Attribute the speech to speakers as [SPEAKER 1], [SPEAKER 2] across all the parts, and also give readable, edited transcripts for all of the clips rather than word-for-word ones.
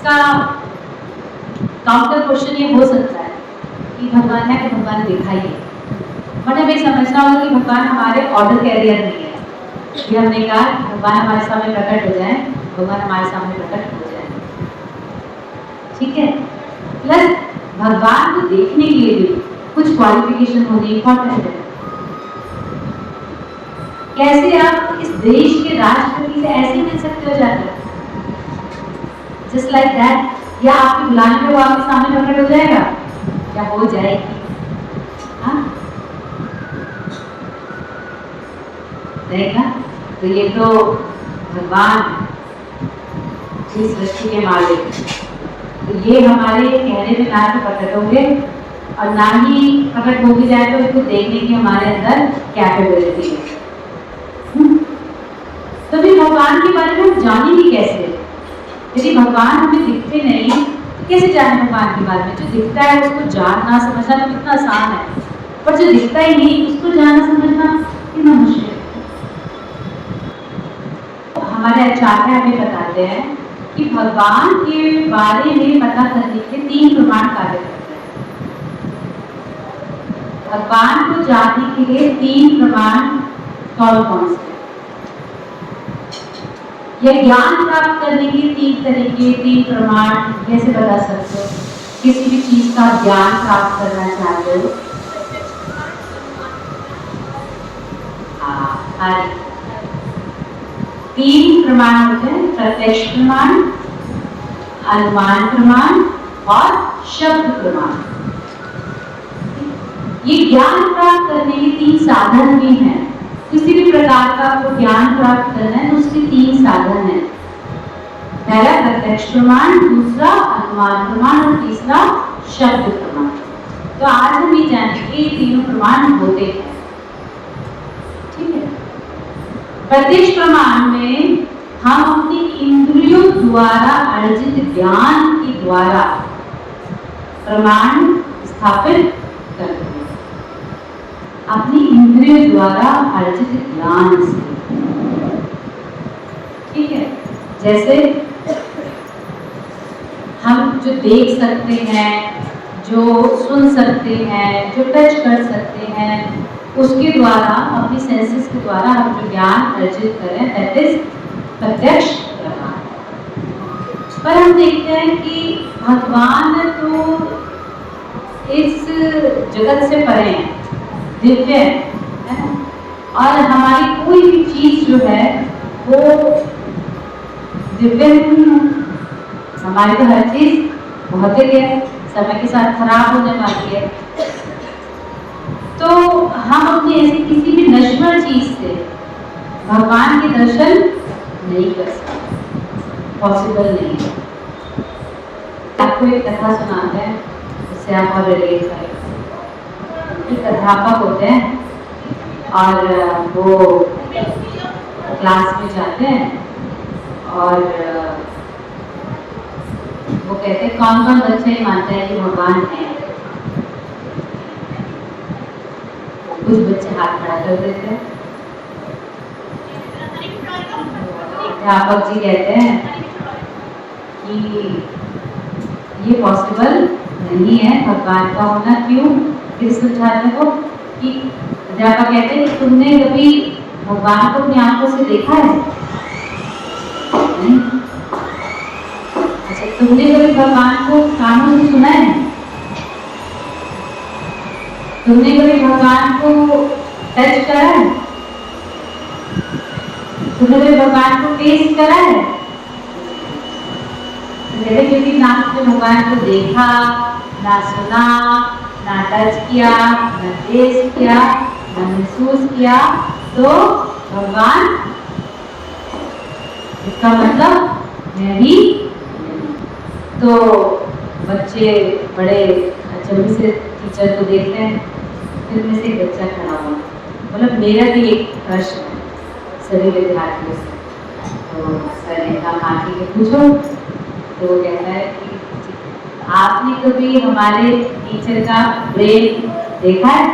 [SPEAKER 1] इसका counter question ये हो सकता है कि भगवान है कि भगवान दिखाई है, मतलब ये समझना होगा कि भगवान हमारे ऑर्डर कैरियर नहीं है। ये हमने कहा भगवान हमारे सामने प्रकट हो जाए, भगवान हमारे सामने प्रकट हो जाए, ठीक है। प्लस भगवान को देखने के लिए भी कुछ क्वालिफिकेशन होनी इंपॉर्टेंट है। कैसे आप इस देश के राष्ट्रपति से ऐसे मिल सकते हो जाकर, जस्ट लाइक दैट, या आपके बुलाने पे वो आपके सामने प्रकट हो जाएगा, क्या हो जाएगी? हाँ रहेगा। तो ये तो भगवान इस सृष्टि के मालिक, तो ये हमारे कहने में ना तो प्रकट होंगे और ना ही प्रकट हो भी जाए तो इसको देखने की हमारे अंदर कैपेबिलिटी है। तो भी भगवान के बारे में हम जानेंगे कैसे? यदि भगवान हमें दिखते नहीं तो कैसे जाने भगवान के बारे में? जो दिखता है उसको जानना समझना तो कितना आसान है, पर जो दिखता ही नहीं उसको जानना समझना कितना मुश्किल है। हमारे आचार्य हमें बताते हैं कि भगवान के बारे में पता करने के 3 प्रमाण कार्य करते हैं। भगवान को जानने के लिए 3 प्रमाण कौन कौन से? यह ज्ञान प्राप्त करने के 3 तरीके, 3 प्रमाण कैसे बता सकते हो? किसी भी चीज का ज्ञान प्राप्त करना चाहते हो, हाँ 3 प्रमाण होते हैं, प्रत्यक्ष प्रमाण, अनुमान प्रमाण और शब्द प्रमाण। ये ज्ञान प्राप्त करने के 3 साधन भी हैं। किसी भी प्रकार का आपको ज्ञान प्राप्त करना है तो उसके 3 साधन हैं। पहला प्रत्यक्ष प्रमाण, दूसरा अनुमान प्रमाण और तीसरा शब्द प्रमाण। तो आज हम ये जानेंगे ये तीनों प्रमाण होते हैं, ठीक है। प्रत्यक्ष प्रमाण में हम अपनी इंद्रियों द्वारा अर्जित ज्ञान के द्वारा प्रमाण स्थापित करते हैं, अपनी इंद्रियों द्वारा अर्जित ज्ञान से, ठीक है। जैसे हम जो देख सकते हैं, जो सुन सकते हैं, जो टच कर सकते हैं, उसके द्वारा अपनी सेंसेस के द्वारा हम जो ज्ञान अर्जित करें, दैट इज प्रत्यक्ष प्रमाण। पर हम देखते हैं कि भगवान तो इस जगत से परे हैं, दिव्य है, और हमारी कोई भी चीज जो है वो दिव्य नहीं है। हमारी तो हर चीज भौतिक है, समय के साथ खराब होने वाली है। तो हम अपनी ऐसी किसी भी नश्वर चीज से भगवान के दर्शन नहीं कर सकते, पॉसिबल नहीं है। आपको एक कथा सुनाते हैं, उससे आप और रिलेट करें। एक अध्यापक होते हैं और वो क्लास में जाते हैं और वो कहते हैं कौन कौन बच्चे मानते हैं कि भगवान है। कुछ बच्चे हाथ खड़ा कर देते हैं। अध्यापक जी कहते हैं कि ये पॉसिबल नहीं है भगवान का होना। क्यों? फिर समझाने को कि अध्यापक कहते हैं कि तुमने कभी भगवान को अपनी आंखों से देखा है? नहीं। अच्छा, तुमने कभी भगवान को कानों से सुना है? तुमने कभी भगवान को टच करा है? तुमने कभी भगवान को टेस्ट करा है? क्योंकि ना तुमने भगवान को देखा, ना सुना, ना टच किया, ना टेस्ट किया, ना महसूस किया, तो भगवान इसका मतलब मैं ही। तो बच्चे बड़े अचंभे से टीचर को देखते हैं। फिर में से एक बच्चा खड़ा हुआ, मतलब मेरा भी एक प्रश्न है सभी विद्यार्थियों से। तो सर ने कहा आके के पूछो। तो वो कहता है कि आपने कभी हमारे टीचर का ब्रेन देखा है?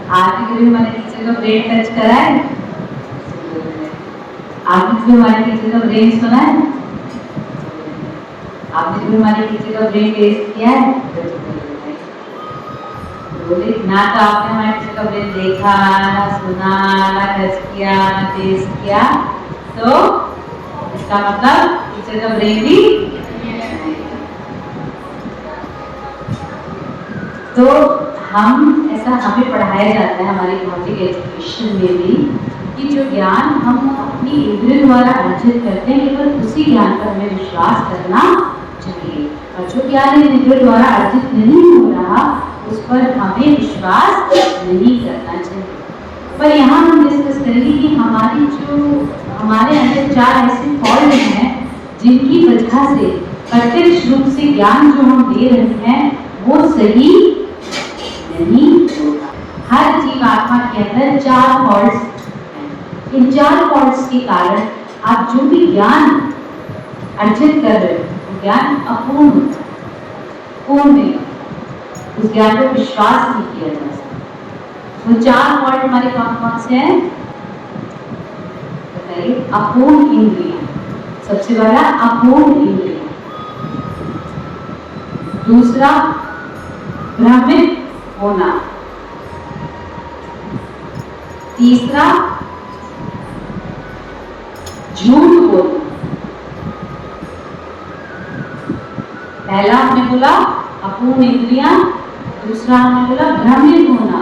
[SPEAKER 1] आपने कभी हमारे टीचर का ब्रेन टच करा है? आपने कभी हमारे टीचर का ब्रेन सुना है? कभी हमारे टीचर का ब्रेन टेस्ट किया है? बोले ना, तो आपने हमारे टीचर का ब्रेन देखा ना, सुना ना, टच किया ना, टेस्ट किया, तो इसका मतलब टीचर का ब्रेन भी। तो हम ऐसा हमें पढ़ाया जाता है हमारी भौतिक एजुकेशन में भी कि जो ज्ञान हम अपनी इंद्रियों द्वारा अर्जित करते हैं, केवल उसी ज्ञान पर हमें विश्वास करना चाहिए, और जो ज्ञान इंद्रियों द्वारा अर्जित नहीं हो रहा उस पर हमें विश्वास नहीं करना चाहिए। पर यहाँ हम डिस्कस करेंगे कि हमारे अंदर 4 ऐसे फॉल्ट हैं जिनकी वजह से प्रत्यक्ष रूप से ज्ञान जो हम दे रहे हैं वो सही नहीं होगा। हर जीव आत्मा के अंदर 4 फॉल्ट्स हैं। इन 4 फॉल्ट्स के कारण आप जो भी ज्ञान अर्जित कर रहे हो वो ज्ञान अपूर्ण होता है, पूर्ण नहीं, उस ज्ञान पर विश्वास नहीं किया जा सकता। वो 4 फॉल्ट हमारे कौन कौन से हैं बताइए? अपूर्ण इंद्रियां, सबसे पहला अपूर्ण इंद्रियां, दूसरा भ्रमित होना, तीसरा झूठ बोलना। पहला हमने बोला अपूर्ण इंद्रियां, दूसरा हमने बोला भ्रमित होना,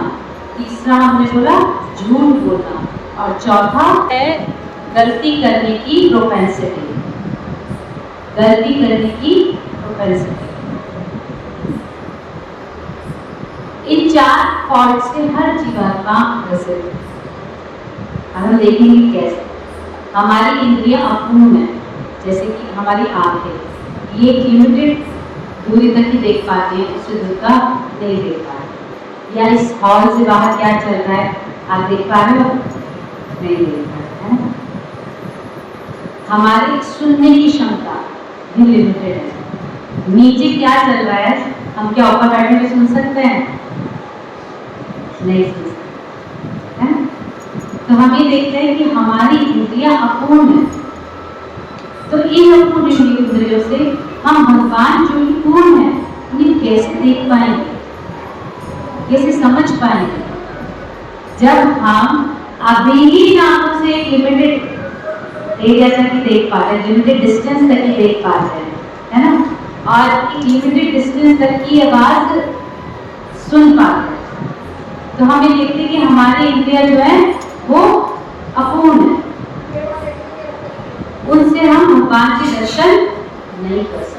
[SPEAKER 1] तीसरा हमने बोला झूठ बोलना, और चौथा है गलती करने की प्रोपेंसिटी, गलती करने की प्रोपेंसिटी। इन 4 फॉल्ट से हर जीवात्मा ग्रसित है। हम देखेंगे कैसे हमारी इंद्रियां अपूर्ण है, जैसे कि हमारी आंखें, ये लिमिटेड दूरी तक ही देख पाते हैं, उससे दूर का नहीं देख पाते। या इस हॉल से बाहर क्या चल रहा है आप देख पा रहे हो? नहीं देख पा रहे हैं। हमारी सुनने की क्षमता भी लिमिटेड है। नीचे क्या चल रहा है हम क्या ऊपर बैठे हुए सुन सकते हैं? नहीं सुन सकते हैं। तो हम ये देखते हैं कि हमारी इंद्रियां अपूर्ण है। तो इन अपूर्ण इंद्रियों से हम भगवान जो कि पूर्ण है उन्हें कैसे देख पाएंगे, कैसे समझ पाएंगे? जब हम अभी ही आंखों से लिमिटेड एरिया तक ही देख पा रहे हैं, लिमिटेड डिस्टेंस तक ही देख पा रहे हैं, है ना, और लिमिटेड डिस्टेंस तक की आवाज सुन पा रहे हैं, तो हम ये देखते हैं कि हमारे इंद्रियां जो है वो अपूर्ण है, उनसे हम भगवान के दर्शन नहीं कर सकते।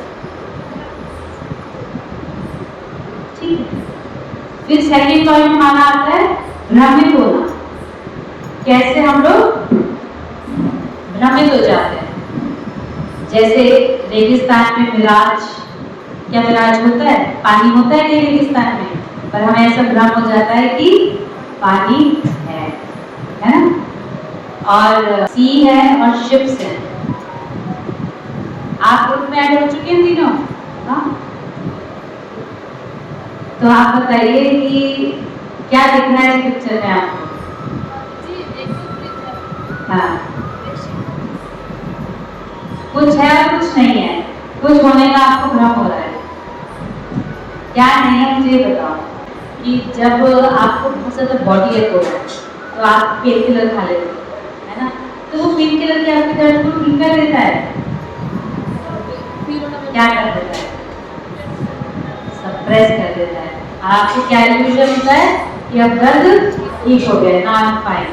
[SPEAKER 1] ठीक है। फिर सेकंड पॉइंट हमारा आता है भ्रमित होना। कैसे हम लोग भ्रमित हो जाते हैं? जैसे रेगिस्तान में मिराज, क्या मिराज होता है? पानी होता है कि रेगिस्तान में, पर हमें ऐसा भ्रम हो जाता है कि पानी है ना, और सी है और शिप्स है। आप ग्रुप में ऐड हो चुके हैं तीनों? हाँ, तो आप बताइए कि क्या दिख रहा है इस पिक्चर में आपको? हाँ, कुछ है और कुछ नहीं है, कुछ होने का आपको भ्रम हो रहा है। क्या नहीं है मुझे बताओ कि जब आपको बहुत ज़्यादा बॉडी एक हो रहा है तो आप पेन किलर खा लेते हैं, है ना, तो वो पेन किलर के आपके दर्द को ठीक कर देता है? क्या कर देता है? सप्रेस कर देता है। आपको क्या इल्यूजन होता है कि अब दर्द ठीक हो गया, ना आई एम फाइन,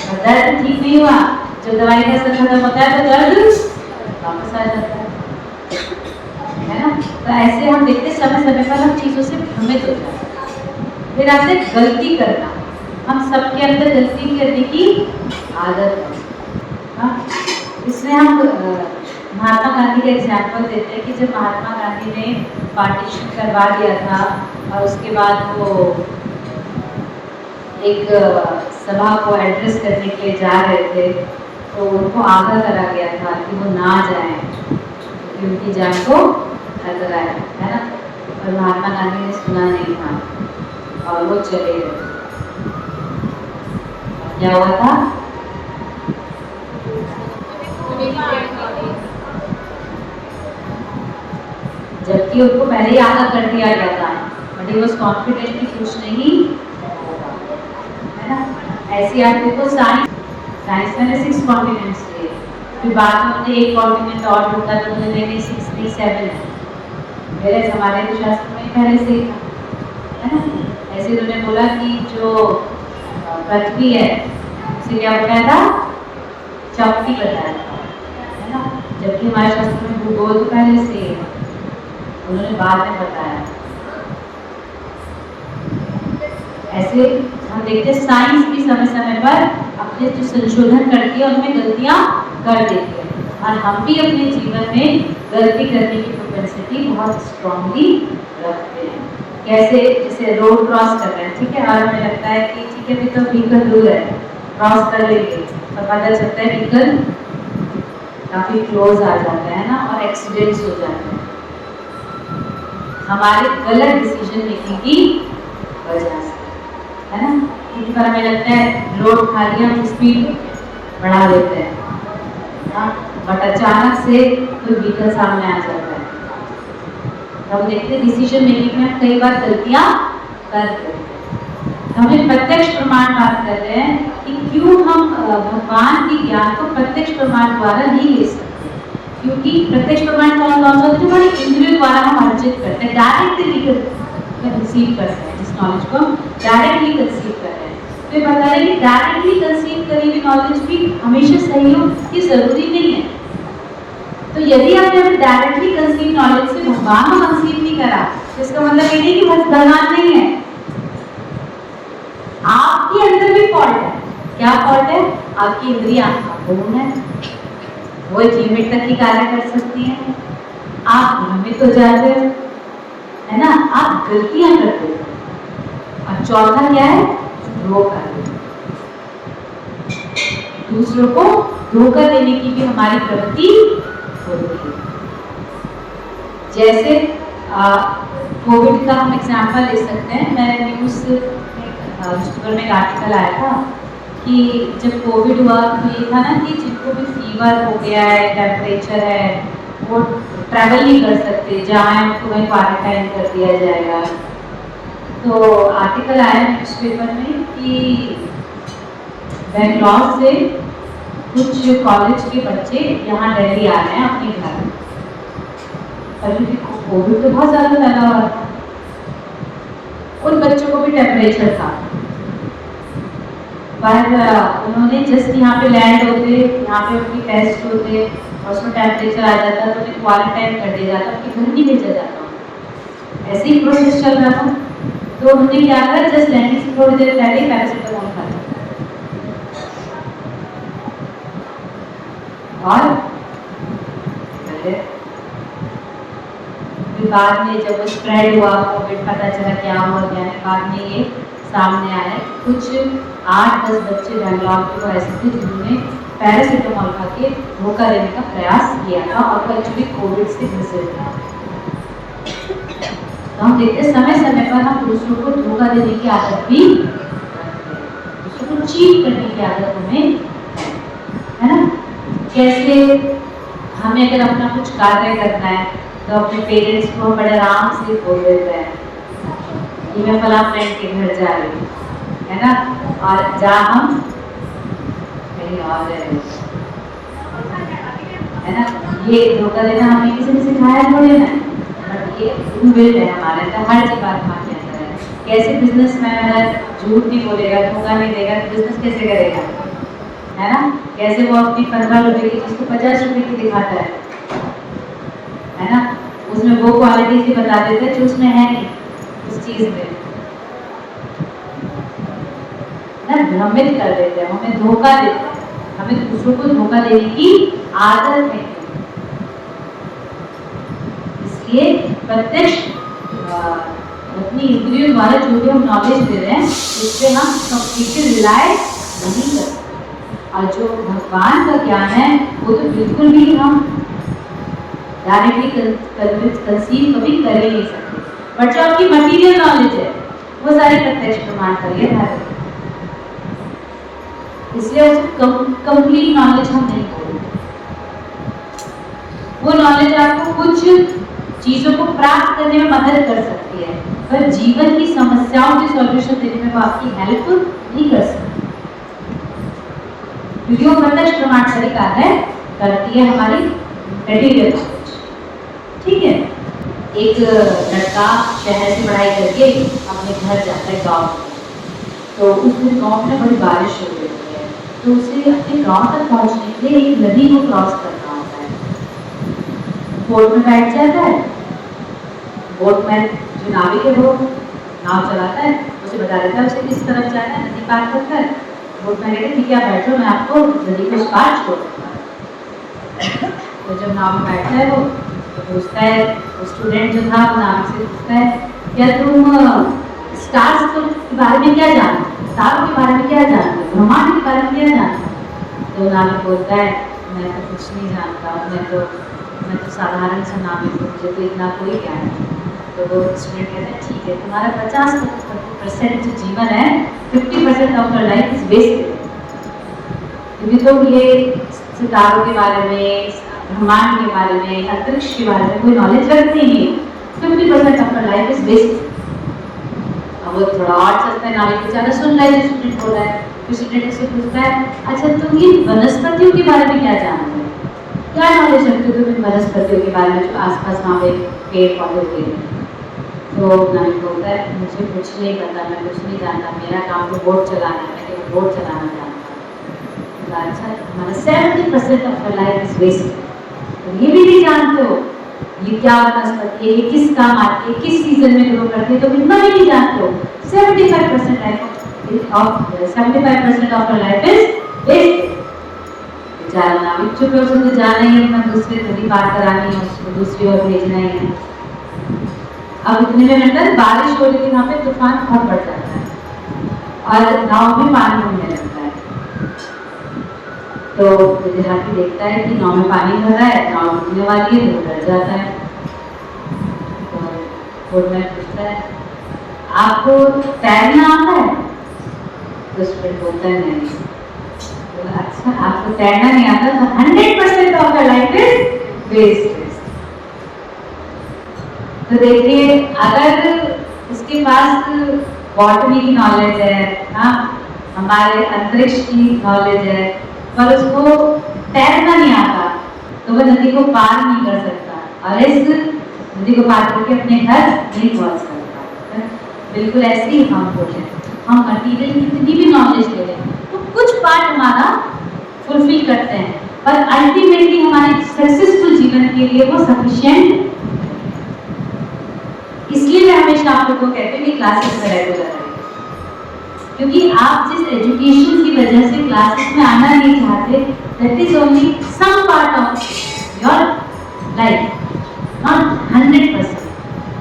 [SPEAKER 1] और दर्द ठीक नहीं हुआ, जो दवाई का असर खत्म होता है तो दर्द वापस आ जाता है ना। तो ऐसे हम देखते समय समय पर हम चीज़ों से भ्रमित हो जाते हैं। फिर आपसे गलती करना, हम सबके अंदर गलती करने की आदत है। हाँ, इसमें हम महात्मा गांधी का एग्जाम्पल देते हैं कि जब महात्मा गांधी ने पार्टीशन करवा दिया था और उसके बाद वो एक सभा को एड्रेस करने के लिए जा रहे थे, तो उनको आगाह करा गया था कि वो ना जाएं क्योंकि उनकी जान को खतरा है ना, और महात्मा गांधी ने सुना नहीं था और वो चले गए। क्या हुआ था? जबकि उनको पहले ही आगाह कर दिया गया था, बट ही वॉज कॉन्फिडेंट कि कुछ नहीं होगा, है ना। ऐसे आप देखो साइंस में 6 कॉन्टिनेंट्स थे, फिर बाद में उन्होंने एक कॉन्टिनेंट और ढूंढा तो उन्होंने नहीं 6 नहीं 7 है, मेरे हमारे तो शास्त्र में पहले से ही था, है ना। ऐसे उन्होंने बोला कि जो पृथ्वी है उसे क्या बताया था, चौकी बताया था, है ना। जबकि हमारे शास्त्र में भूगोल तो पहले से ही है, उन्होंने बाद में बताया। ऐसे हम देखते हैं साइंस भी समय समय पर अपने जो संशोधन करती है उनमें गलतियां कर देती है, और हम भी अपने जीवन में गलती करने की प्रोपेंसिटी बहुत स्ट्रांगली रखते हैं। कैसे, जैसे रोड क्रॉस कर रहे हैं, ठीक है, और हमें लगता है कि ठीक है अभी तो व्हीकल दूर है, क्रॉस कर लेंगे, और पता चलता है व्हीकल काफी क्लोज आ जाता है ना, और एक्सीडेंट्स हो जाते हैं हमारे गलत डिसीजन मेकिंग की वजह से, है ना। क्योंकि पर हमें लगता है रोड खाली हम स्पीड बढ़ा देते हैं, हाँ, बट अचानक से कोई व्हीकल सामने आ जाता है, तो हम देखते हैं डिसीजन मेकिंग में हम कई बार गलतियां करते हैं। हमें प्रत्यक्ष प्रमाण बात कर रहे हैं कि क्यों हम भगवान के ज्ञान को प्रत्यक्ष प्रमाण द्वारा नहीं ले सकते, क्योंकि प्रत्यक्ष प्रमाण कौन कौन सा होता है, जो हमारे इंद्रियों द्वारा हम अर्जित करते हैं, डायरेक्टली कंसीव करते हैं, जिस नॉलेज को हम डायरेक्टली कंसीव कर रहे हैं। तो ये बता रहे हैं कि डायरेक्टली कंसीव करी हुई नॉलेज भी हमेशा सही हो ये जरूरी नहीं है। तो यदि आपने डायरेक्टली कंसीव नॉलेज से भगवान को कंसीव नहीं करा, तो इसका मतलब ये नहीं कि भगवान नहीं है, आपके अंदर भी फॉल्ट है। क्या फॉल्ट है? आपकी इंद्रियां अपूर्ण है, वो एक लिमिट तक ही कार्य कर सकती है, आप भ्रमित हो जाते हो, है ना, आप गलतियां करते हो। और चौथा क्या है? धोखा, दूसरों को धोखा देने की भी हमारी प्रवृत्ति होती है। जैसे कोविड का हम एग्जाम्पल ले सकते हैं। मैंने न्यूज़ में एक आर्टिकल आया था कि जब कोविड हुआ तो ये था ना कि जिनको भी फीवर हो गया है, टेम्परेचर है, वो ट्रैवल नहीं कर सकते, जहाँ उनको वहीं क्वारंटाइन कर दिया जाएगा। तो आर्टिकल आया न्यूज़पेपर में कि बेंगलोर से कुछ कॉलेज के बच्चे यहाँ दिल्ली आ रहे हैं अपने घर, क्योंकि कोविड तो बहुत ज़्यादा फैला हुआ था, उन बच्चों को भी टेम्परेचर था, पर उन्होंने जस्ट यहाँ पे लैंड होते, यहाँ पे उनकी टेस्ट होते और उसमें टेम्परेचर आ जाता तो उन्हें क्वारंटाइन कर दिया जाता, उनके घर नहीं भेजा जाता। ऐसे ही प्रोसेस चल रहा था। तो उन्होंने क्या करा, जस्ट लैंडिंग से थोड़ी देर पहले ही पैरासिटामोल खा लिया, और फिर बाद में जब वो स्प्रेड हुआ कोविड, पता चला क्या हुआ क्या है, बाद में ये सामने आया कुछ 8-10 बच्चे बेंगलोर के वो ऐसे थे जिन्होंने पैरासिटामोल खा के धोखा देने का प्रयास किया था और वो एक्चुअली कोविड से गुजरे थे। तो हम देखते समय समय पर हम दूसरों को धोखा देने की आदत भी, दूसरों को चीट करने की आदत हमें है ना। कैसे हमें अगर अपना कुछ कार्य करना है तो अपने पेरेंट्स को बड़े आराम से बोल देते हैं कि मैं फला फ्रेंड के घर जा रही हूँ, है ना, और जहाँ हम कहीं और है ना। ये धोखा देना हमें किसी ने सिखाया थोड़ी ना, बट ये इनबिल्ट है हमारे अंदर, हर चीज बात हमारे अंदर है। कैसे बिजनेसमैन अगर झूठ नहीं बोलेगा, धोखा नहीं देगा तो बिजनेस कैसे करेगा, है ना। कैसे वो अपनी 15 रुपए की चीज को 50 रुपए की दिखाता है ना, उसमें वो क्वालिटी से बता देता है जो उसमें है नहीं उस चीज में ना, भ्रमित कर देते हैं, हमें धोखा देते हैं, हमें दूसरों को धोखा देने की आदत है। इसलिए प्रत्यक्ष अपनी इंद्रियों द्वारा जो भी हम नॉलेज दे रहे हैं उस पर हम कंप्लीटली रिलाय नहीं करते, और जो भगवान का ज्ञान है वो तो बिल्कुल भी हम डायरेक्टली कंसीव कभी कर ही नहीं सकते। बट जो आपकी मटीरियल नॉलेज है वो सारी प्रत्यक्ष प्रमाण पर ही आधारित है, इसलिए उसको कंप्लीट नॉलेज हम नहीं बोलते। वो नॉलेज आपको कुछ चीजों को प्राप्त करने में मदद कर सकती है, पर जीवन की समस्याओं के सॉल्यूशन देने में वो आपकी हेल्प नहीं कर सकती, क्योंकि वो प्रत्यक्ष प्रमाणकारी कार्य करती है हमारी मटेरियल नॉलेज। ठीक है, एक लड़का शहर से पढ़ाई करके अपने घर जाता है गाँव में, तो उस दिन गाँव में बड़ी बारिश हो रही है, तो उसे अपने गाँव तक पहुँचने के लिए एक नदी को क्रॉस करना होता है। बोट में बैठ जाता है, बोट में जो नाविक है वो नाव चलाता है, उसे बता देता है उसे किस तरफ जाना है, नदी पार कर। बोट में कहते ठीक है आप बैठो, मैं आपको नदी के उस पार छोड़ दूँगा। तो जब नाव में बैठता है वो तो पूछता है, वो स्टूडेंट जो था वो नाविक से पूछता है, क्या तुम स्टार्स के बारे में क्या जानते हो, तारों के बारे में क्या जानते हो, ब्रह्मांड के बारे में क्या जानते हो? तो नाविक बोलता है मैं तो कुछ नहीं जानता, मैं तो साधारण सा नाविक हूँ, मुझे तो इतना कोई ज्ञान नहीं। तो वो स्टूडेंट कहता है ठीक है, तुम्हारा 50% जो जीवन है, 50% of your life is wasted, क्योंकि तुम ये सितारों के बारे में, ब्रह्मांड के बारे में, अंतरिक्ष के बारे में कोई नॉलेज रखते ही नहीं। 50% of your life is wasted. अब वो थोड़ा और चलता है, नाविक बेचारा सुन रहा है जो स्टूडेंट बोल रहा है, फिर स्टूडेंट से पूछता है अच्छा तुम ये वनस्पतियों के बारे में क्या जानते हो, क्या नॉलेज रखते हो तुम इन वनस्पतियों के बारे में जो आसपास वहाँ पे पेड़ पौधे होते हैं? तो नाविक बोलता है मुझे कुछ नहीं पता, मैं कुछ नहीं जानता, मेरा काम तो बोट चलाना है, मैं केवल बोट चलाना जानता हूँ। अच्छा हमारा 70% of your life is waste, तो ये भी नहीं जानते हो ये क्या वनस्पति है, ये किस काम आती है, किस सीजन में ग्रो करती है, तो इतना भी नहीं जानते हो। 75% of your life is waste. बेचारा नाविक चुप है, उसे तो जाना ही है, मैं दूसरे नदी पार करानी है, उसको दूसरी ओर भेजना ही है। अब इतने में अंदर बारिश हो रही थी, वहाँ पे तूफान बहुत बढ़ जाता है और नाव में पानी होने लगता है। तो विद्यार्थी देखता है कि नाव में पानी भर रहा है, नाव डूबने वाली है, तो डर जाता है। तो बोटमैन पूछता है आपको तैरना आता है? तो स्टूडेंट बोलता है नहीं। तो अच्छा आपको तैरना नहीं आता तो 100% of your life is waste. तो देखिए अगर इसके पास बॉटनी की नॉलेज है, हाँ हमारे अंतरिक्ष की नॉलेज है, पर उसको तैरना नहीं आता तो वह नदी को पार नहीं कर सकता और इस नदी को पार करके अपने घर नहीं पहुंच सकता। बिल्कुल ऐसे ही हम हो जाए, हम मटीरियल की कितनी भी नॉलेज ले लें तो कुछ पार्ट हमारा फुलफिल करते हैं, पर अल्टीमेटली हमारे सक्सेसफुल जीवन के लिए वो सफिशिएंट। इसलिए मैं हमेशा आप लोगों को कहती हूँ कि क्लासेस में रेगुलर रहें, क्योंकि आप जिस एजुकेशन की वजह से क्लासेस में आना नहीं चाहते, that is only some part of your life, not 100%।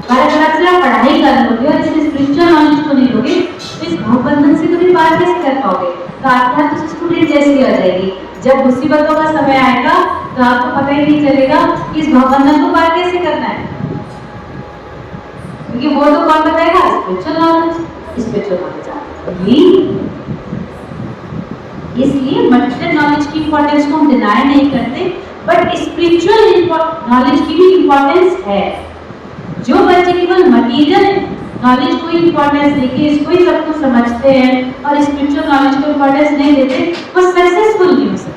[SPEAKER 1] पर अगर आप सिर्फ पढ़ाई कर लोगे और इसमें स्पिरिचुअल नॉलेज को नहीं लोगे तो इस भवबंधन से कभी पार कैसे कर पाओगे? तो आपके हाथ तो स्टूडेंट जैसी हो जाएगी। जब मुसीबतों का समय आएगा तो आपको पता ही नहीं चलेगा कि इस भवबंधन को पार कैसे करना है, क्योंकि वो तो कौन बताएगा? Spiritual knowledge. स्पिरिचुअल नॉलेज इसलिए मटेरियल नॉलेज की इंपॉर्टेंस को हम डिनाई नहीं करते, बट स्पिरिचुअल नॉलेज की भी इंपॉर्टेंस है। जो बच्चे केवल मटेरियल नॉलेज को इंपॉर्टेंस देके इसको ही सब कुछ समझते हैं और स्पिरिचुअल नॉलेज को इंपॉर्टेंस नहीं देते, वो सक्सेसफुल नहीं हो सकते।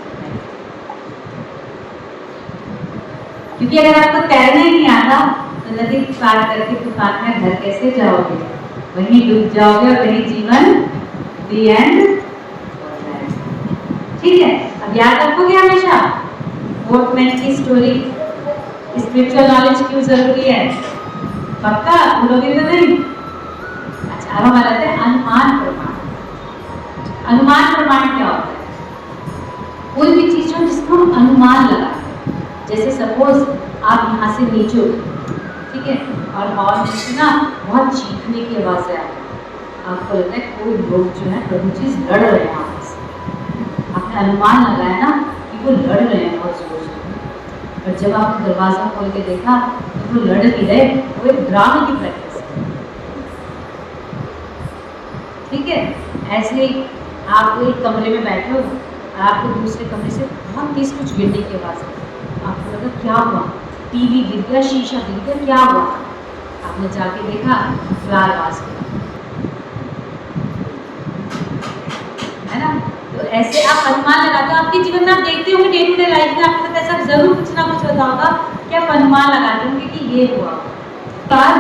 [SPEAKER 1] क्योंकि अगर आपको तैरना ही नहीं आता तो नदी पार करके तूफान में घर कैसे जाओगे? वहीं डूब जाओगे और वहीं जीवन दी एंड। ठीक है, अब याद रखोगे हमेशा बोटमैन की स्टोरी। स्पिरिचुअल नॉलेज क्यों जरूरी है? पक्का भूलोगे तो नहीं? अच्छा अब हमारा है अनुमान प्रमाण। अनुमान प्रमाण क्या होता है? कोई भी चीज हो जिसको हम अनुमान लगाते हैं, जैसे सपोज आप यहाँ से नीचे उतरे, ठीक है, और हॉल में से ना बहुत चीखने की आवाज है, आपको लगता है कोई लोग जो है प्रभु जी लड़ रहे हैं आपस में। आपने अनुमान लगाया ना कि वो लड़ रहे हैं बहुत जोर से, और जब आपने दरवाजा खोल के देखा तो वो लड़ नहीं रहे, वो एक ड्रामे की प्रैक्टिस है। ठीक है, ऐसे ही आप एक कमरे में बैठे हो, आपको दूसरे कमरे से बहुत तेज कुछ गिरने की आवाज़ है, आपको लगा क्या हुआ, टीवी गिर गया, शीशा गिर गया, क्या हुआ? आपने जाके देखा, फ्लावर वास है ना? तो ऐसे आप अनुमान लगाते हो। आपके जीवन में आप देखते होंगे डे टू डे लाइफ में आपके साथ ऐसा जरूर कुछ ना कुछ होता होगा कि आप अनुमान लगाते होंगे कि ये हुआ। पर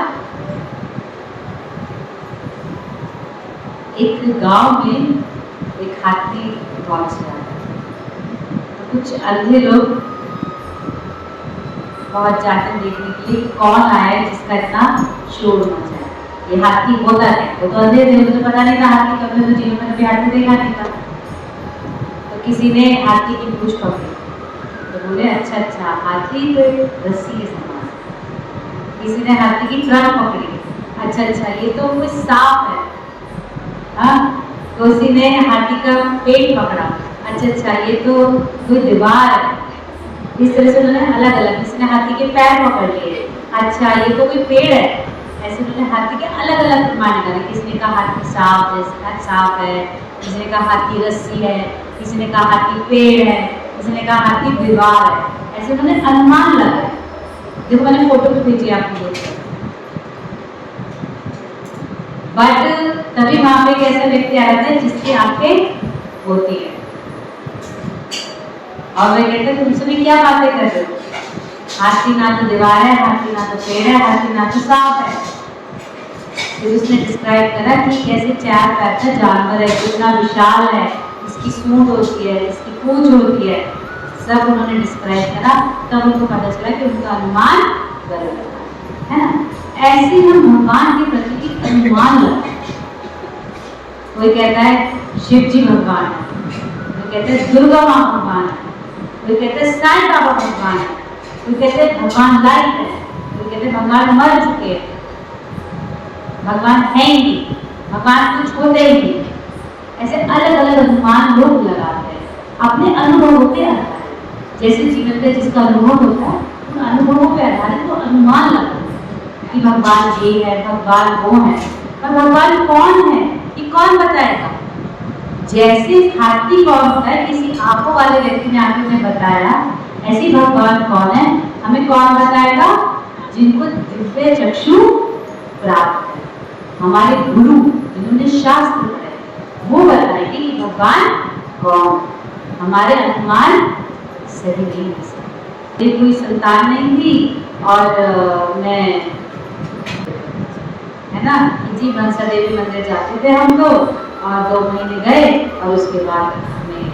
[SPEAKER 1] एक गांव में एक हाथी पहुंच गया। तो कुछ अंधे लोग बहुत जाते हैं देखने के लिए कौन आया है जिसका इतना शोर मचा है, ये हाथी होता है। वो तो अंधे थे, मुझे पता नहीं था हाथी कभी तो जीवन में कभी हाथी देखा नहीं था। तो किसी ने हाथी की पूंछ पकड़ी, तो बोले अच्छा अच्छा हाथी तो रस्सी के समान। किसी ने हाथी की ट्रंक पकड़ी, अच्छा अच्छा ये तो कोई सांप है। हाँ, तो किसी ने हाथी का पेट पकड़ा, अच्छा अच्छा ये तो कोई दीवार है। इस तरह से उन्होंने अलग अलग, किसी ने हाथी के पैर पकड़ लिए, अच्छा ये तो कोई पेड़ है। ऐसे उन्होंने हाथी के अलग अलग प्रमाण निकाले। किसी ने कहा हाथी सांप जैसा सांप है, किसी ने कहा हाथी रस्सी है, किसी ने कहा हाथी पेड़ है, किसी ने कहा हाथी दीवार है। ऐसे उन्होंने अनुमान लगाए। देखो मैंने फोटो भी भेजी आपको देखो। बट तभी वहां पे एक ऐसा व्यक्ति आ जाता है जिसकी आंखें होती है और वे कहते हैं तुमसे भी क्या बातें कर रहे हो? हाथी ना तो दीवार है, हाथी ना तो पेड़ है, हाथी ना तो सांप है। फिर उसने डिस्क्राइब करा कि कैसे चार पैर का जानवर है, कितना विशाल है, इसकी सूंड होती है, इसकी पूंछ होती है, सब उन्होंने डिस्क्राइब करा। तब उनको पता चला कि उनका अनुमान गलत है ना। ऐसे हम भगवान के प्रति अनुमान लगाते हैं। कोई कहता है शिव जी भगवान है, कोई कहते हैं दुर्गा माँ भगवान है, कोई कहते हैं साईं बाबा भगवान है, कोई कहते हैं भगवान लाइट है, कोई कहते हैं भगवान मर चुके हैं, भगवान है ही नहीं, भगवान कुछ होते ही नहीं। ऐसे अलग अलग अनुमान लोग लगाते हैं अपने अनुभवों पे आधारित। जैसे जीवन में जिसका अनुभव होता है उन अनुभवों पे आधारित वो अनुमान लगाते हैं कि भगवान ये है, भगवान वो है। पर भगवान कौन है ये कौन बताएगा? जैसे हाथी कौन होता है, किसी आंखों वाले व्यक्ति ने आंखों में बताया, ऐसे भगवान कौन है हमें कौन बताएगा? जिनको दिव्य चक्षु प्राप्त है, हमारे गुरु जिन्होंने शास्त्र पढ़े वो बताएंगे कि भगवान कौन। हमारे अनुमान सही नहीं हो सकते। ये कोई संतान नहीं थी और मैं है ना जी मनसा देवी मंदिर जाते थे हम लोग और 2 महीने गए और उसके बाद हमें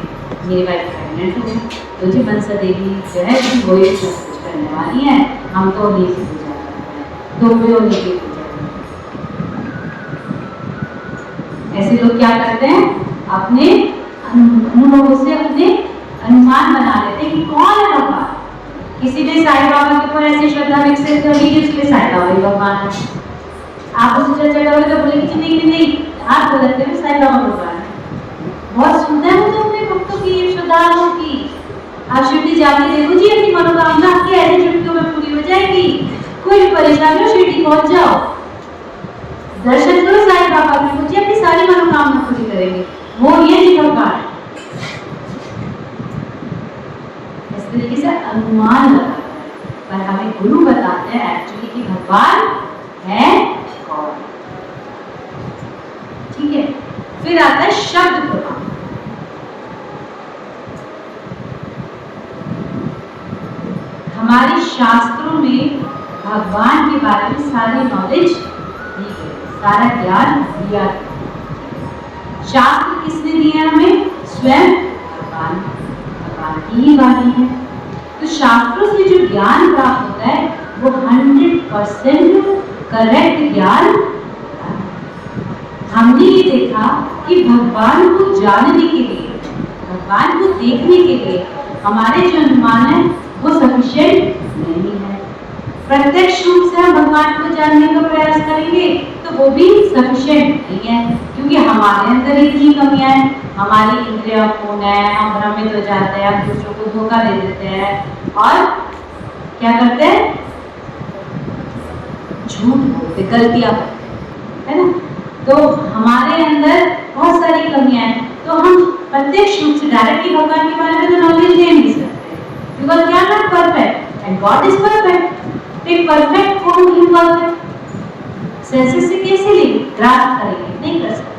[SPEAKER 1] मेरी वाइफ प्रेग्नेंट हुई। तो जी मनसा देवी जो है वही सब कुछ करने वाली है, हम तो उन्हीं की पूजा करते हैं, तो भी उन्हीं की पूजा। ऐसे लोग क्या करते हैं अपने अनुभवों से अपने अनुमान बना लेते हैं कि कौन है भगवान। किसी ने साईं बाबा के ऊपर ऐसी श्रद्धा विकसित कर ली कि उसके साईं बाबा ही भगवान है। आप उसे चर्चा करोगे तो बोलेगी कि नहीं नहीं आप गलत है, साईं बाबा भगवान है। बहुत सुनते हैं तो अपने भक्तों की श्रद्धालुओं की। आप शिरडी जाके देखो जी, अपनी मनोकामना आपकी ऐसी चुटकियों में पूरी हो जाएगी। कोई भी परेशानी हो शिरडी पहुंच जाओ, दर्शन करो साईं बाबा के, मुझे अपनी सारी मनोकामना पूरी करेंगे। वो ये भगवान। इस तरीके से अनुमान लगाते हैं पर हमें गुरु बताते हैं एक्चुअली कि भगवान है कौन। ठीक है, फिर आता है शब्द प्रमाण। हमारे शास्त्रों में भगवान के बारे में सारी नॉलेज दी गई, सारा ज्ञान दिया गया। शास्त्र किसने दिया हमें? स्वयं भगवान, भगवान की ही वाणी है। तो शास्त्रों से जो ज्ञान प्राप्त होता है वो 100% करेक्ट ज्ञान होता है। हमने ये देखा कि भगवान को जानने के लिए, भगवान को देखने के लिए हमारे जो अनुमान है वो सफिशिएंट नहीं है। प्रत्यक्ष रूप से हम भगवान को जानने का प्रयास करेंगे तो वो भी सफिशिएंट नहीं है, क्योंकि हमारे अंदर इतनी कमियां हैं, हमारी इंद्रियां पूर्ण है, हम भ्रमित हो जाते हैं, हम दूसरों को धोखा दे देते हैं और क्या करते हैं? झूठ बोलते, गलतियां करते हैं, है ना। तो हमारे अंदर बहुत सारी कमियां हैं, तो हम प्रत्यक्ष रूप से डायरेक्टली भगवान के बारे में तो नॉलेज ले नहीं सकते, because we are not perfect. And God is perfect. एक परफेक्ट को हम इम्परफेक्ट सेंसेस से कैसे लेंगे, ग्रास्प करेंगे, नहीं कर सकते,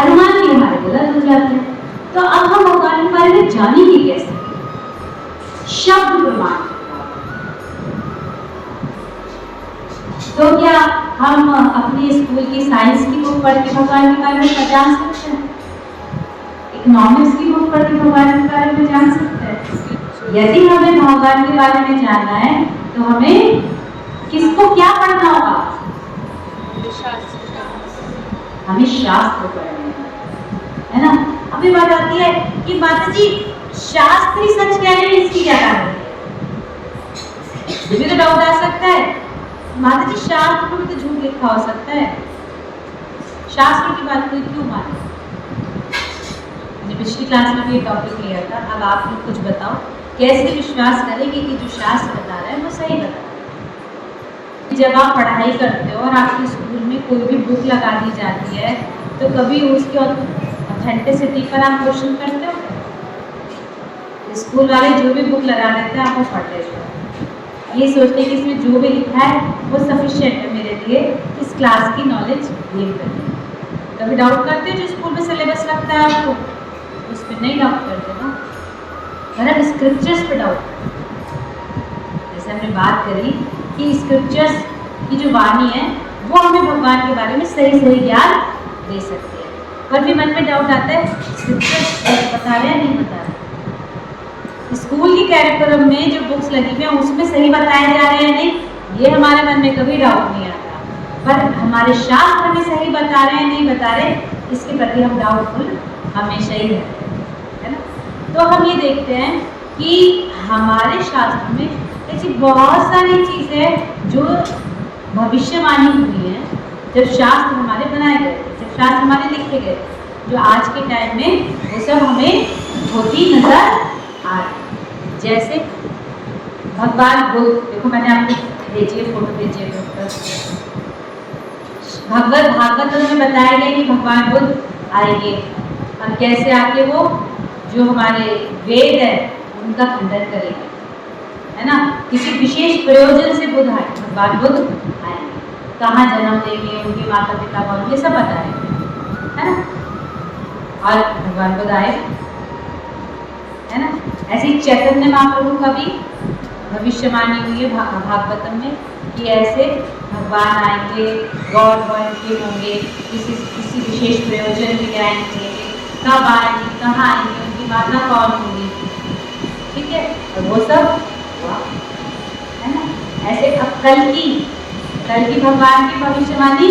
[SPEAKER 1] अनुमान भी हमारे गलत हो जाते हैं। तो अब हम भगवान के बारे में जानेंगे कैसे? शब्द प्रमाण। तो क्या हम अपने स्कूल की साइंस की बुक पढ़ के भगवान के बारे में जान सकते हैं? इकोनॉमिक्स की बुक पढ़ के भगवान के बारे में जान सकते हैं? यदि हमें भगवान के बारे में जानना है तो हमें किसको क्या पढ़ना होगा? हमें शास्त्र पढ़ने है ना। अभी बात आती है कि माता जी शास्त्री सच कह रहे हैं, इसकी क्या कारण है? मुझे तो डाउट आ सकता है, माता जी शास्त्र में तो झूठ लिखा हो सकता है, शास्त्र की बात कोई क्यों माने? पिछली क्लास में भी एक टॉपिक लिया था। अब आप लोग कुछ बताओ, कैसे विश्वास करेंगे कि जो शास्त्र बता रहा है वो सही बता रहा है? जब आप पढ़ाई करते हो और आपके स्कूल में कोई भी बुक लगा दी जाती है तो कभी उसकी ऑथेंटिसिटी पर आप क्वेश्चन करते हो? स्कूल वाले जो भी बुक लगा देते हैं आप वो पढ़ लेते हो, ये सोचते हैं कि इसमें जो भी लिखा है वो सफिशिएंट है मेरे लिए इस क्लास की नॉलेज गेन करने। कभी डाउट करते हो जो स्कूल में सिलेबस लगता है आपको, उस पर नहीं डाउट करते ना, मतलब स्क्रिप्चर्स पे डाउट करते। जैसे हमने बात करी कि स्क्रिप्चर्स की जो वाणी है वो हमें भगवान के बारे में सही सही ज्ञान दे सकती है, पर भी मन में डाउट आता है स्क्रिप्चर्स बता रहे हैं नहीं बता रहे। स्कूल की कैरिकुलम में जो बुक्स लगी हुई हैं उसमें सही बताए जा रहे हैं नहीं, ये हमारे मन में कभी डाउट नहीं आता, पर हमारे शास्त्र हमें सही बता रहे हैं नहीं बता रहे, इसके प्रति हम डाउटफुल हमेशा ही रहते हैं, है ना। तो हम ये देखते हैं कि हमारे शास्त्र में ऐसी बहुत सारी चीज़ें हैं जो भविष्यवाणी हुई है जब शास्त्र हमारे बनाए गए थे, जब शास्त्र हमारे लिखे गए, जो आज के टाइम में वो सब हमें होती नजर आ रही। जैसे भगवान बुद्ध, देखो मैंने आपको भेजिए फोटो भेजिए, भागवत में बताया गया कि भगवान बुद्ध आएंगे और कैसे आके वो जो हमारे वेद है उनका खंडन करेंगे, है ना। किसी विशेष प्रयोजन से बुद्ध आए, भगवान बुद्ध आएंगे, कहाँ जन्म लेंगे, उनके माता पिता कौन, ये सब बताएंगे, है ना। और भगवान बुद्ध आए, है ना। ऐसे ही चैतन्य महाप्रभु का भी भविष्यवाणी हुई है भागवतम में कि ऐसे भगवान आएंगे, गॉड के होंगे, किसी विशेष प्रयोजन के लिए आएंगे, कब आएंगे, कहाँ आएंगे, उनकी माता कौन होगी, ठीक है, और वो सब है ना। ऐसे अब कल की भगवान की भविष्यवाणी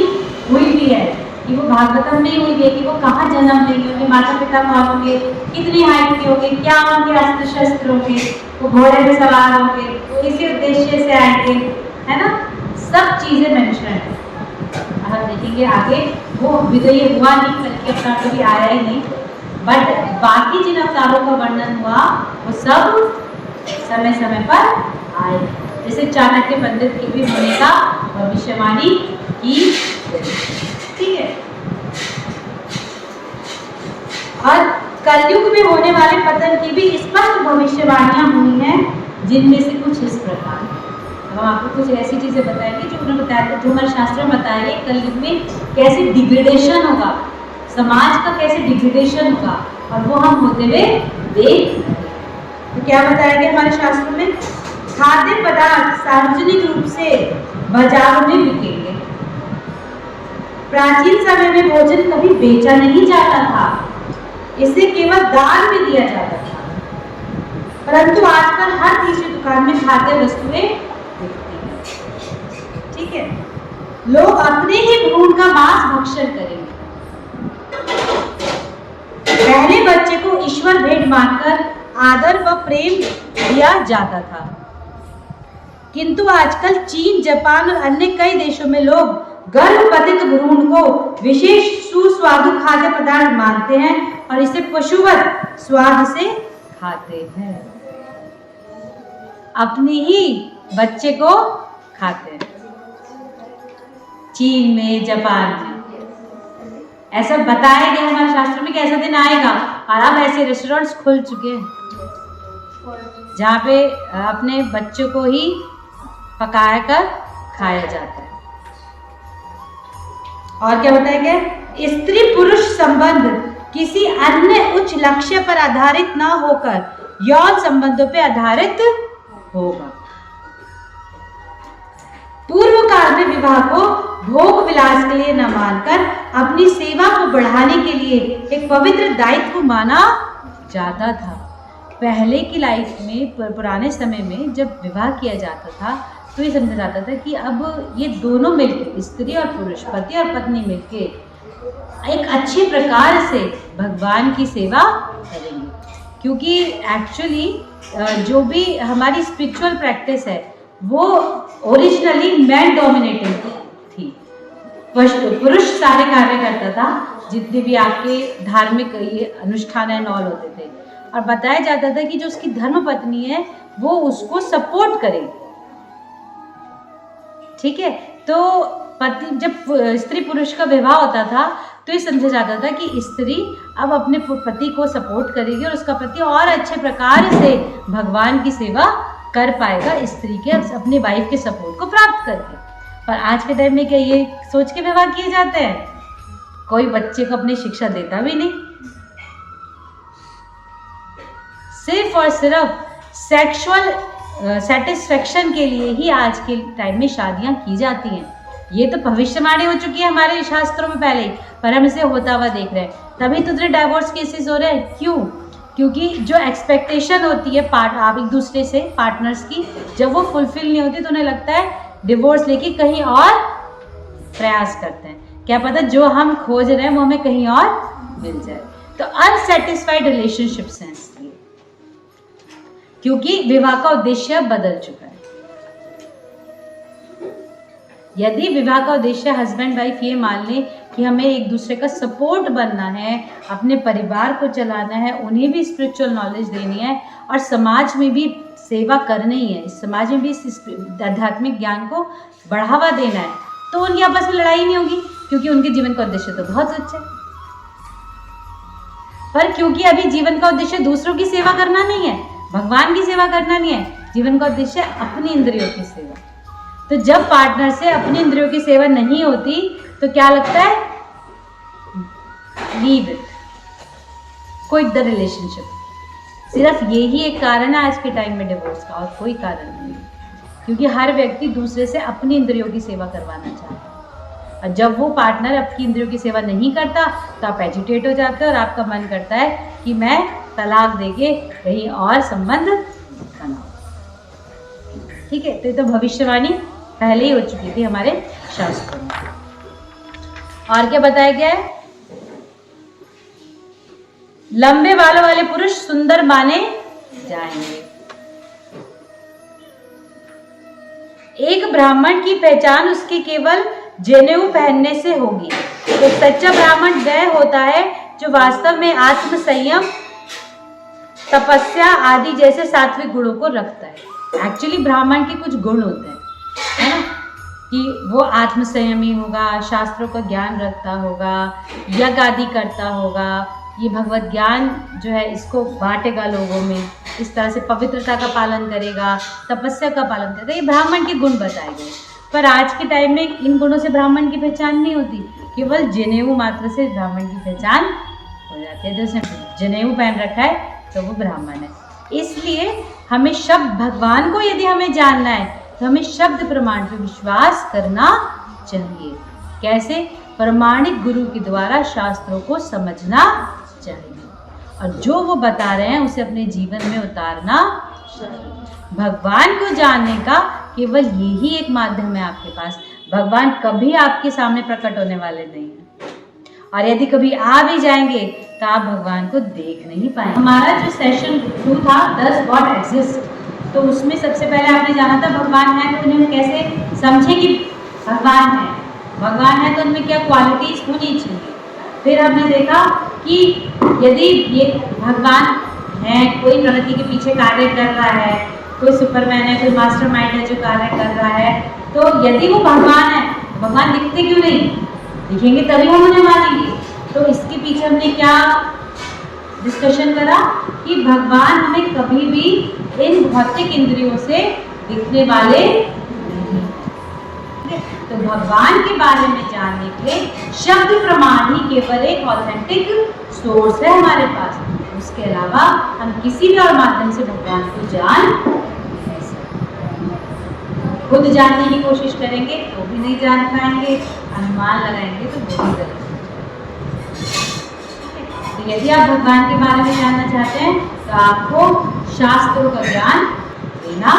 [SPEAKER 1] हुई भी है कि वो भागवतम में हुई है कि वो कहाँ जन्म लेंगे, उनके माता पिता कौन होंगे, कितनी हाइट के होंगे, क्या उनके अस्त्र शस्त्र होंगे, वो घोड़े पे सवार होंगे, किसी उद्देश्य से आएंगे, है ना। सब चीजें मेंशन है। हम देखेंगे आगे, वो अभी तो ये हुआ नहीं, कल के अवतार कभी आया ही नहीं, बट बाकी जिन अवतारों का वर्णन हुआ वो सब समय समय पर आए। जैसे चाणक्य पंडित के भी होने का भविष्यवाणी की, ठीक है। और कलयुग में होने वाले पतन की भी स्पष्ट भविष्यवाणियां हुई हैं, जिनमें से कुछ इस प्रकार। हम आपको कुछ ऐसी चीजें बताएंगे जो उन्होंने बताया था, जो हमारे शास्त्र में बताया गया कलयुग में कैसे डिग्रेडेशन होगा, समाज का कैसे डिग्रेडेशन होगा, और वो हम होते हुए देख। तो क्या बताया गया हमारे शास्त्र में? खाद्य पदार्थ सार्वजनिक रूप से बाजारों में बिकेंगे। प्राचीन समय में भोजन कभी बेचा नहीं जाता था, इसे केवल दान में दिया जाता था, परंतु आजकल हर तीसरी दुकान में खाद्य वस्तुएं बिकती हैं, ठीक है। लोग अपने ही भ्रूण का मांस भक्षण करेंगे। पहले बच्चे को ईश्वर भेंट मानकर आदर व प्रेम दिया जाता था, किंतु आजकल चीन, जापान और अन्य कई देशों में लोग गर्भपतित भ्रूण को विशेष सुस्वादु खाद्य पदार्थ मानते हैं और इसे पशुवत स्वाद से खाते हैं। अपने ही बच्चे को खाते हैं। चीन में, जापान में ऐसा बताया गया हमारे शास्त्र में कि ऐसा दिन आएगा, और अब ऐसे रेस्टोरेंट्स खुल चुके हैं। जहाँ पे अपने बच्चों को ही पकाया कर खाया जाता है। और क्या बताया गया, स्त्री पुरुष संबंध किसी अन्य उच्च लक्ष्य पर आधारित ना होकर यौन संबंधों पर आधारित होगा। पूर्व काल में विवाह को भोग विलास के लिए न मानकर अपनी सेवा को बढ़ाने के लिए एक पवित्र दायित्व माना जाता था। पहले की लाइफ में, पुराने समय में जब विवाह किया जाता था तो ये समझा जाता था कि अब ये दोनों मिलकर, स्त्री और पुरुष, पति और पत्नी मिलकर एक अच्छे प्रकार से भगवान की सेवा करेंगे। क्योंकि एक्चुअली जो भी हमारी स्पिरिचुअल प्रैक्टिस है वो ओरिजिनली मैन डोमिनेटेड थी। पुरुष सारे कार्य करता था, जितने भी आपके धार्मिक ये अनुष्ठान एंड ऑल होते थे, और बताया जाता था कि जो उसकी धर्म पत्नी है वो उसको सपोर्ट करेगी। ठीक है, तो पति, जब स्त्री पुरुष का विवाह होता था तो ये समझा जाता था कि स्त्री अब अपने पति को सपोर्ट करेगी और उसका पति और अच्छे प्रकार से भगवान की सेवा कर पाएगा स्त्री के, अपनी वाइफ के सपोर्ट को प्राप्त करके। पर आज के टाइम में क्या ये सोच के विवाह किए जाते हैं? कोई बच्चे को अपनी शिक्षा देता भी नहीं, सिर्फ और सिर्फ सेक्सुअल सेटिस्फेक्शन के लिए ही आज के टाइम में शादियां की जाती हैं। ये तो भविष्यवाणी हो चुकी है हमारे शास्त्रों में पहले ही, पर हम इसे होता हुआ देख रहे हैं। तभी तो इतने डाइवोर्स केसेस हो रहे हैं। क्यों? क्योंकि जो एक्सपेक्टेशन होती है आप एक दूसरे से, पार्टनर्स की, जब वो फुलफिल नहीं होती तो उन्हें लगता है डिवोर्स लेके कहीं और प्रयास करते हैं। क्या पता जो हम खोज रहे हैं वो हमें कहीं और मिल जाए। तो अनसेटिस्फाइड रिलेशनशिप्स हैं इसलिए, क्योंकि विवाह का उद्देश्य बदल चुका है। यदि विवाह का उद्देश्य हस्बैंड वाइफ ये मान लें कि हमें एक दूसरे का सपोर्ट बनना है, अपने परिवार को चलाना है, उन्हें भी स्पिरिचुअल नॉलेज देनी है और समाज में भी सेवा करनी है, इस समाज में भी इस आध्यात्मिक ज्ञान को बढ़ावा देना है, तो उनकी आपस में लड़ाई नहीं होगी, क्योंकि उनके जीवन का उद्देश्य तो बहुत अच्छा है। पर क्योंकि अभी जीवन का उद्देश्य दूसरों की सेवा करना नहीं है, भगवान की सेवा करना नहीं है, जीवन का उद्देश्य अपनी इंद्रियों की सेवा। तो जब पार्टनर से अपनी इंद्रियों की सेवा नहीं होती तो क्या लगता है? Leave it, quit the relationship. सिर्फ यही एक कारण है आज के टाइम में डिवोर्स का, और कोई कारण नहीं, क्योंकि हर व्यक्ति दूसरे से अपनी इंद्रियों की सेवा करवाना चाहता है। और जब वो पार्टनर आपकी इंद्रियों की सेवा नहीं करता तो आप एजिटेट हो जाते हो और आपका मन करता है कि मैं तलाक देके कहीं और संबंध बनाऊं। ठीक है, तो ये तो भविष्यवाणी पहले ही हो चुकी थी हमारे शास्त्रों में। और क्या बताया गया है? लंबे बालों वाले पुरुष सुंदर माने जाएंगे। एक ब्राह्मण की पहचान उसके केवल जनेऊ पहनने से होगी। तो सच्चा ब्राह्मण वह होता है जो वास्तव में आत्म संयम, तपस्या आदि जैसे सात्विक गुणों को रखता है। एक्चुअली ब्राह्मण के कुछ गुण होते हैं, है ना, कि वो आत्म संयमी होगा, शास्त्रों का ज्ञान रखता होगा, यज्ञ आदि करता होगा, ये भगवत ज्ञान जो है इसको बांटेगा लोगों में, इस तरह से पवित्रता का पालन करेगा, तपस्या का पालन करेगा। ये ब्राह्मण के गुण बताए गए। पर आज के टाइम में इन गुणों से ब्राह्मण की पहचान नहीं होती, केवल जनेऊ मात्र से ब्राह्मण की पहचान हो जाती है। जैसे जनेऊ पहन रखा है तो वो ब्राह्मण है। इसलिए हमें शब्द भगवान को यदि हमें जानना है तो हमें शब्द प्रमाण पर विश्वास करना चाहिए। कैसे? प्रमाणिक गुरु के द्वारा शास्त्रों को समझना चाहिए और जो वो बता रहे हैं उसे अपने जीवन में उतारना चाहिए। भगवान को जानने का केवल यही एक माध्यम है आपके पास। भगवान कभी आपके सामने प्रकट होने वाले नहीं है, और यदि कभी आ भी जाएंगे तो आप भगवान को देख नहीं पाएंगे। हमारा जो सेशन 2 था, डज गॉड एग्जिस्ट, तो उसमें सबसे पहले आपने जाना था भगवान है तो उन्हें कैसे समझे कि भगवान है, भगवान है तो उनमें क्या क्वालिटीज होनी चाहिए। फिर हमने देखा कि यदि ये भगवान है, कोई प्रगति के पीछे कार्य कर रहा है, कोई सुपरमैन है, कोई मास्टरमाइंड है जो कार्य कर रहा है, तो यदि वो भगवान है तो भगवान दिखते क्यों नहीं? दिखेंगे तभी हम उन्हें मानेंगे। तो इसके पीछे हमने क्या डिस्कशन करा कि भगवान हमें कभी भी इन भौतिक इंद्रियों से दिखने वाले नहीं हैं। तो भगवान के बारे में जानने के लिए शब्द प्रमाण ही केवल एक ऑथेंटिक सोर्स है हमारे पास। उसके अलावा हम किसी भी और माध्यम से भगवान को जान नहीं सकते। खुद जानने की कोशिश करेंगे तो भी नहीं जान पाएंगे, अनुमान लगाएंगे तो वो भी गलत। तो यदि आप भगवान के बारे में जानना चाहते हैं तो आपको शास्त्रों का ज्ञान लेना,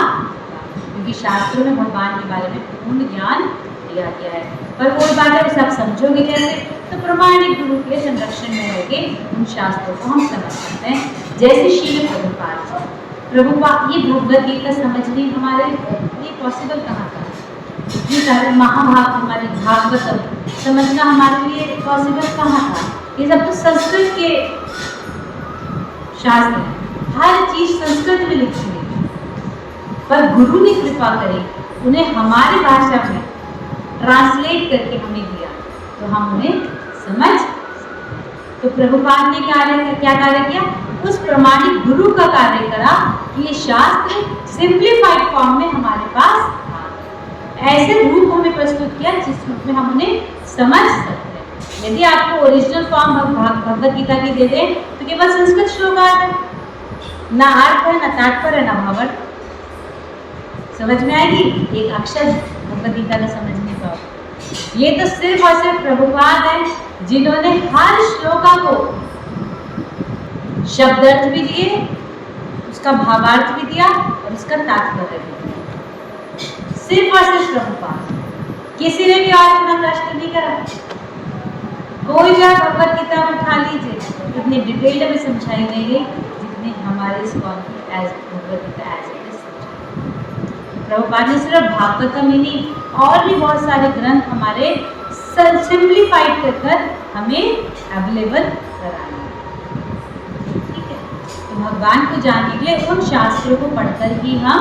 [SPEAKER 1] क्योंकि शास्त्रों में भगवान के बारे में पूर्ण ज्ञान दिया गया है। पर कोई बात है, सब समझोगे कैसे? तो प्रमाणिक गुरु के संरक्षण में होके उन शास्त्रों को हम समझ सकते हैं। जैसे शील प्रभुपाद, ये भगवद गीता समझनी हमारे लिए पॉसिबल कहाँ था? इतनी सारे महाभारत, हमारी भागवतम समझना हमारे लिए पॉसिबल कहाँ था? ये सब तो संस्कृत के शास्त्र हैं, हर चीज संस्कृत में लिखी हुई, पर गुरु ने कृपा करी, उन्हें हमारी भाषा में ट्रांसलेट करके हमें दिया तो हम उन्हें समझ। तो प्रभुपाद ने क्या कार्य किया? उस प्रमाणिक गुरु का कार्य करा कि ये शास्त्र सिंप्लीफाइड फॉर्म में हमारे पास ऐसे रूप हमें प्रस्तुत किया जिस रूप में हम उन्हें समझ सकते हैं। यदि आपको ओरिजिनल फॉर्म भगवद गीता की दे दें तो केवल संस्कृत श्लोकार्थ है, ना अर्थ है, ना तात्पर्य, ना भावार्थ। समझ में आएगी? एक अक्षर भगवद गीता का समझ नहीं पाओ। ये तो सिर्फ और सिर्फ प्रभुपाद है जिन्होंने हर श्लोका को शब्द अर्थ भी दिए, उसका भावार्थ भी दिया और उसका तात्पर्य भी दिया। सिर्फ और सिर्फ प्रभुपाद, किसी ने भी और इतना कष्ट नहीं करा। कोई भी आप भगवद गीता उठा लीजिए, इतनी डिटेल्ड में समझाई नहीं गई जितने हमारे इस Bhagavad Gita as it is समझाई। प्रभुपाद ने सिर्फ भागवतम ही नहीं, और भी बहुत सारे ग्रंथ हमारे सिंप्लीफाइड कर हमें अवेलेबल कराए। ठीक है, तो भगवान को जानने के लिए उन शास्त्रों को पढ़कर ही हम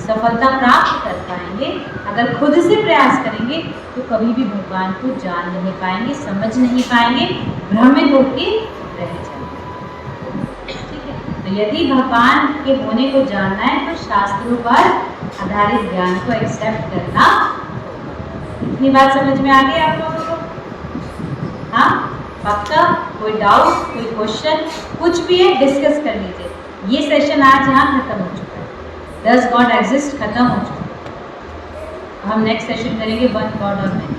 [SPEAKER 1] सफलता प्राप्त कर पाएंगे। अगर खुद से प्रयास करेंगे तो कभी भी भगवान को जान नहीं पाएंगे, समझ नहीं पाएंगे, भ्रमित होकर रह जाएंगे। ठीक है, तो यदि भगवान के होने को जानना है तो शास्त्रों पर आधारित ज्ञान को एक्सेप्ट करना। इतनी बात समझ में आ गई आप लोगों को? हाँ, पक्का? कोई डाउट, कोई क्वेश्चन, कुछ भी है डिस्कस कर लीजिए। ये सेशन आज यहाँ खत्म हो चुका है। डज गॉड एग्जिस्ट खत्म हो चुका है। हम नेक्स्ट सेशन करेंगे वन गॉड और मैन।